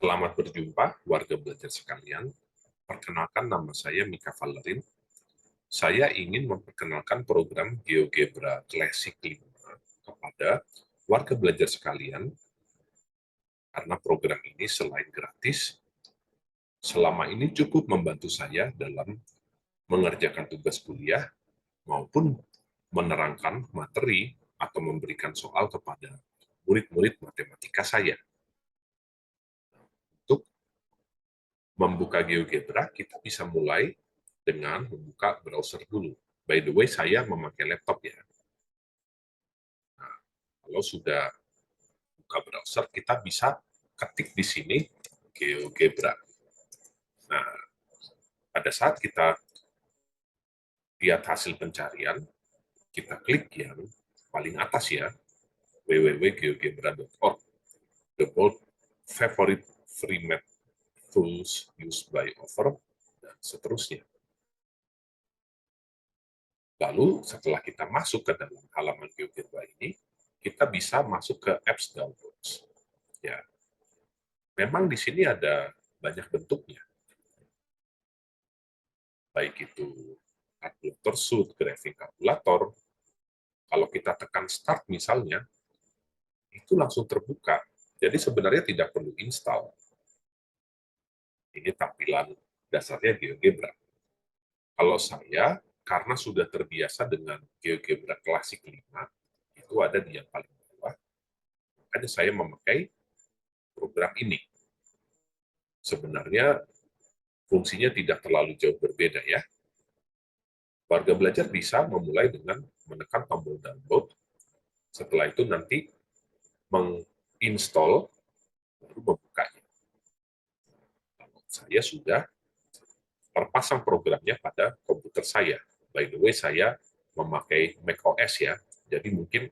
Selamat berjumpa, warga belajar sekalian. Perkenalkan, nama saya Mika Valerin. Saya ingin memperkenalkan program GeoGebra Classic 5 kepada warga belajar sekalian, karena program ini selain gratis, selama ini cukup membantu saya dalam mengerjakan tugas kuliah maupun menerangkan materi atau memberikan soal kepada murid-murid matematika saya. Untuk membuka GeoGebra, kita bisa mulai dengan membuka browser dulu. By the way, saya memakai laptop ya. Nah, kalau sudah buka browser, kita bisa ketik di sini GeoGebra. Nah, pada saat kita lihat hasil pencarian, kita klik yang paling atas ya, www.geogebra.org, the world favorite free math tools used by over, dan seterusnya. Lalu setelah kita masuk ke dalam halaman GeoGebra ini, kita bisa masuk ke apps downloads. Ya, memang di sini ada banyak bentuknya, baik itu kalkulator suite, grafik kalkulator. Kalau kita tekan start misalnya, itu langsung terbuka. Jadi sebenarnya tidak perlu install. Ini tampilan dasarnya GeoGebra. Kalau saya, karena sudah terbiasa dengan GeoGebra Classic 5, itu ada di yang paling bawah, makanya saya memakai program ini. Sebenarnya fungsinya tidak terlalu jauh berbeda ya. Warga belajar bisa memulai dengan menekan tombol download, setelah itu nanti menginstall, baru membukanya. Saya sudah terpasang programnya pada komputer saya. By the way, saya memakai macOS ya, jadi mungkin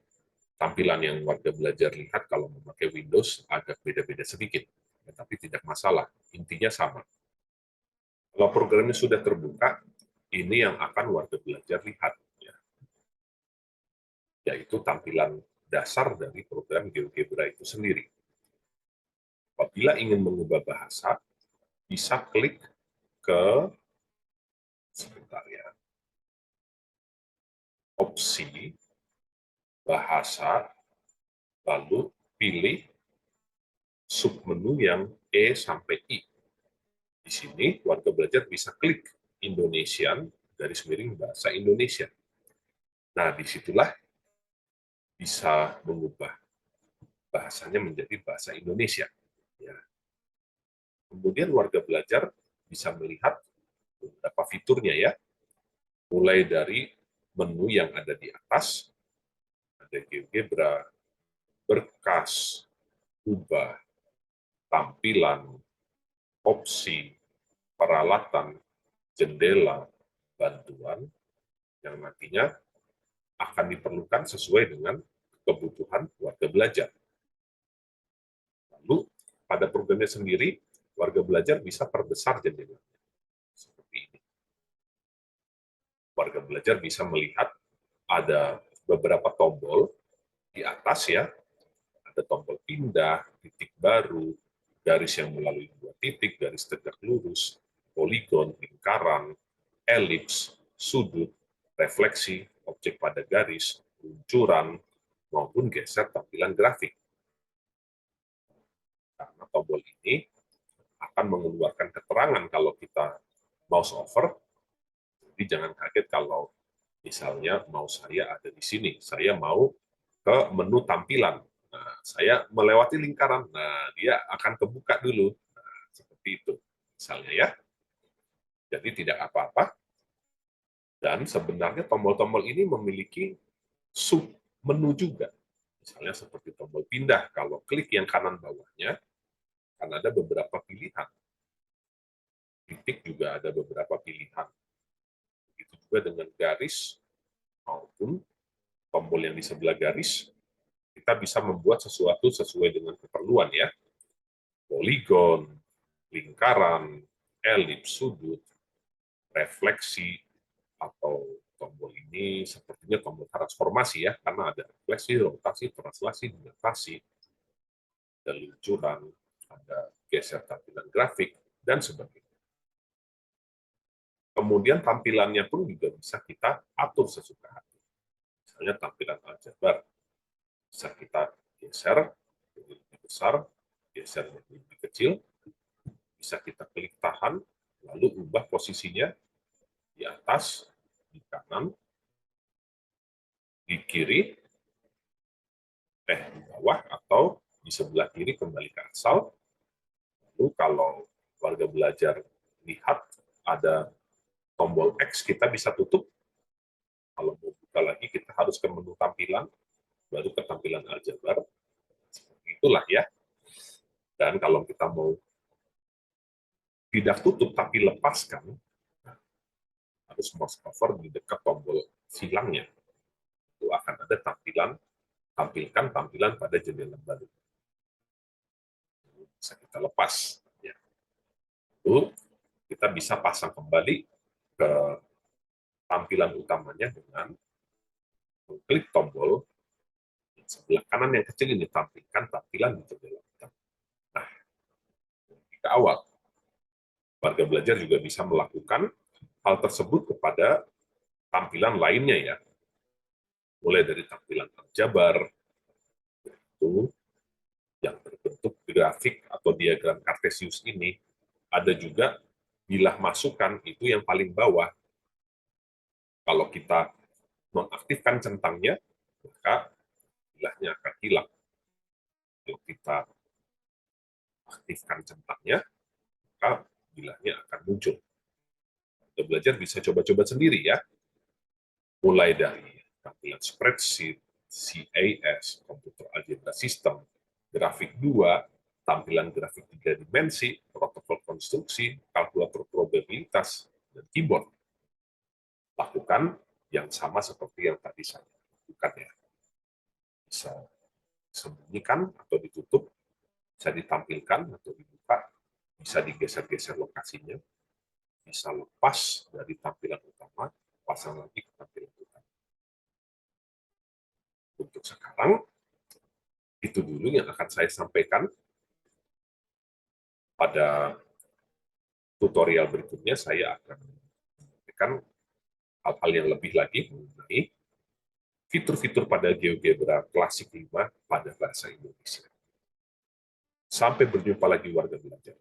tampilan yang warga belajar lihat kalau memakai Windows agak beda-beda sedikit, tapi tidak masalah, intinya sama. Kalau programnya sudah terbuka, ini yang akan warga belajar lihat, ya, yaitu tampilan dasar dari program GeoGebra itu sendiri. Apabila ingin mengubah bahasa, bisa klik ke sebentar ya, opsi bahasa, lalu pilih submenu yang E sampai I. Di sini warga belajar bisa klik Indonesian garis miring bahasa Indonesia. Nah, disitulah bisa mengubah bahasanya menjadi bahasa Indonesia. Ya. Kemudian warga belajar bisa melihat beberapa fiturnya ya, mulai dari menu yang ada di atas, ada GeoGebra, berkas, ubah, tampilan, opsi, peralatan, jendela, bantuan, yang nantinya akan diperlukan sesuai dengan kebutuhan warga belajar. Lalu, pada programnya sendiri, warga belajar bisa perbesar jendela. Seperti ini. Warga belajar bisa melihat ada beberapa tombol di atas ya, ada tombol pindah, titik baru, garis yang melalui dua titik, garis tegak lurus, poligon, lingkaran, elips, sudut, refleksi, objek pada garis, luncuran, maupun geser tampilan grafik. Karena tombol ini akan mengeluarkan keterangan kalau kita mouse over, jadi jangan kaget kalau misalnya mouse saya ada di sini, saya mau ke menu tampilan. Nah, saya melewati lingkaran, nah dia akan kebuka dulu. Nah, seperti itu, misalnya ya. Jadi tidak apa-apa. Dan sebenarnya tombol-tombol ini memiliki sub menu juga. Misalnya seperti tombol pindah, kalau klik yang kanan bawahnya, akan ada beberapa pilihan. Titik juga ada beberapa pilihan. Begitu juga dengan garis maupun tombol yang di sebelah garis, kita bisa membuat sesuatu sesuai dengan keperluan ya. Poligon, lingkaran, elips, sudut, refleksi, atau tombol ini sepertinya tombol transformasi ya, karena ada refleksi, rotasi, translasi, dilatasi, ada luncuran, ada geser tampilan grafik, dan sebagainya. Kemudian tampilannya pun juga bisa kita atur sesuka hati. Misalnya tampilan aljabar, bisa kita geser jadi lebih besar, geser jadi lebih kecil, bisa kita klik tahan, lalu ubah posisinya di atas, di kanan, di kiri, di bawah, atau di sebelah kiri kembali ke asal. Lalu kalau warga belajar lihat ada tombol X, kita bisa tutup. Kalau mau buka lagi, kita harus ke menu tampilan, baru ke tampilan aljabar. Seperti itulah ya. Dan kalau kita mau tidak tutup tapi lepaskan, harus mouse over di dekat tombol silangnya. Itu akan ada tampilkan tampilan pada jendela baru. Bisa kita lepas. Ya. Lalu kita bisa pasang kembali ke tampilan utamanya dengan mengklik tombol sebelah kanan yang kecil ini, tampilkan tampilan di jendela utama. Nah, ke awal, warga belajar juga bisa melakukan hal tersebut kepada tampilan lainnya ya. Mulai dari tampilan aljabar, itu yang berbentuk grafik atau diagram kartesius ini, ada juga bilah masukan itu yang paling bawah. Kalau kita nonaktifkan centangnya, maka bilahnya akan hilang. Kalau kita aktifkan centangnya, maka bilahnya akan muncul. Kita belajar bisa coba-coba sendiri ya. Mulai dari tampilan spreadsheet, CAS, computer algebra system, grafik 2, tampilan grafik 3 dimensi, protokol konstruksi, kalkulator probabilitas, dan keyboard. Lakukan yang sama seperti yang tadi saya lakukan ya. Bisa sembunyikan atau ditutup, bisa ditampilkan atau dibuka, bisa digeser-geser lokasinya, bisa lepas dari tampilan utama, pasang lagi ke tampilan utama. Untuk sekarang, itu dulu yang akan saya sampaikan. Pada tutorial berikutnya saya akan memberikan hal-hal yang lebih lagi mengenai fitur-fitur pada GeoGebra klasik 5 pada bahasa Indonesia. Sampai berjumpa lagi warga belajar.